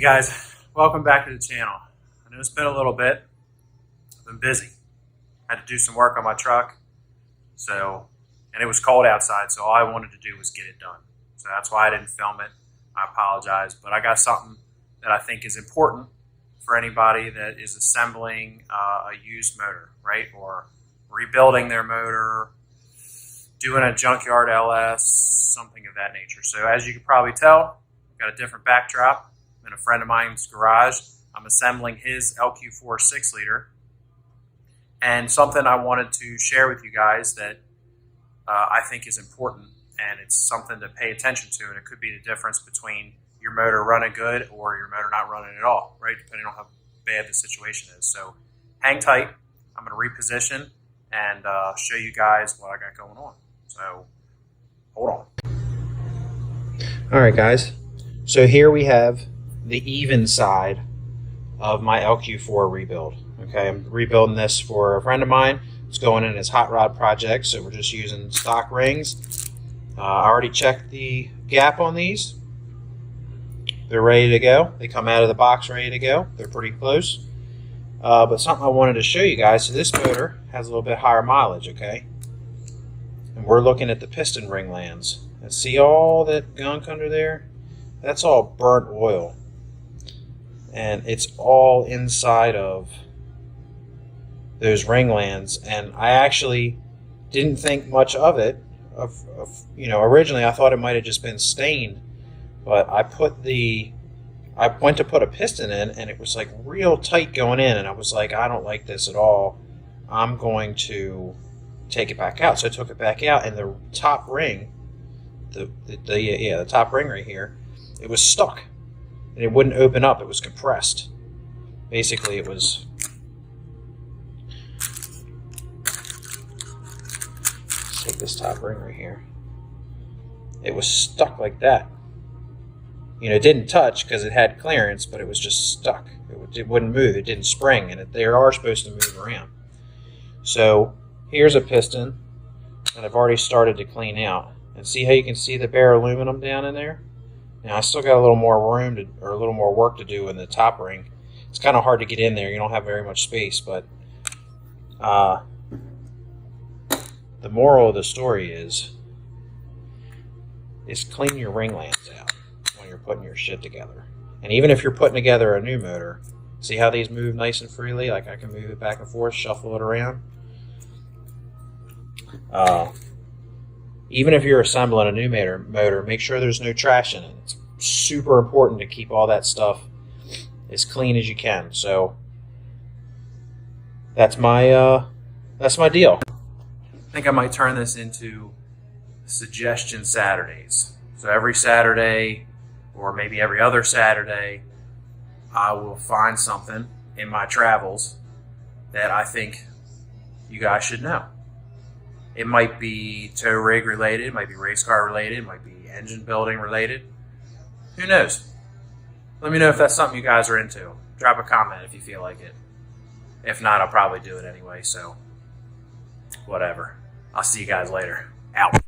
guys, welcome back to the channel. I know it's been a little bit. I've been busy. Had to do some work on my truck, and it was cold outside, so all I wanted to do was get it done. So that's why I didn't film it. I apologize, but I got something that I think is important for anybody that is assembling a used motor, right? Or rebuilding their motor, doing a junkyard LS, something of that nature. So as you can probably tell, I've got a different backdrop in a friend of mine's garage. I'm assembling his LQ4 6-liter, and something I wanted to share with you guys that I think is important, and it's something to pay attention to, and it could be the difference between your motor running good or your motor not running at all, right? Depending on how bad the situation is. So hang tight. I'm going to reposition and show you guys what I got going on. So hold on. All right, guys. So here we have the even side of my LQ4 rebuild. Okay, I'm rebuilding this for a friend of mine. It's going in his hot rod project, so we're just using stock rings. I already checked the gap on these. They're ready to go. They come out of the box ready to go. They're pretty close. But something I wanted to show you guys, so this motor has a little bit higher mileage, okay? And we're looking at the piston ring lands. And see all that gunk under there? That's all burnt oil. And it's all inside of those ring lands. And I actually didn't think much of it. Originally I thought it might have just been stained. But I went to put a piston in, and it was like real tight going in, and I was like, I don't like this at all. I'm going to take it back out. So I took it back out, and the top ring, the top ring right here, it was stuck, and it wouldn't open up. It was compressed. Basically, it was. Let's take this top ring right here. It was stuck like that. It didn't touch because it had clearance, but it was just stuck. It wouldn't move. It didn't spring, and they are supposed to move around. So here's a piston that I've already started to clean out. And see how you can see the bare aluminum down in there? Now I still got a little more room or a little more work to do in the top ring. It's kind of hard to get in there. You don't have very much space, but the moral of the story is clean your ring lands out when you're putting your shit together. And even if you're putting together a new motor, see how these move nice and freely? Like I can move it back and forth, shuffle it around. Even if you're assembling a new motor, make sure there's no trash in it. It's super important to keep all that stuff as clean as you can. So that's my deal. I think I might turn this into Suggestion Saturdays. So every Saturday, or maybe every other Saturday, I will find something in my travels that I think you guys should know. It might be tow rig related, it might be race car related, it might be engine building related. Who knows? Let me know if that's something you guys are into. Drop a comment if you feel like it. If not, I'll probably do it anyway, so whatever. I'll see you guys later. Out.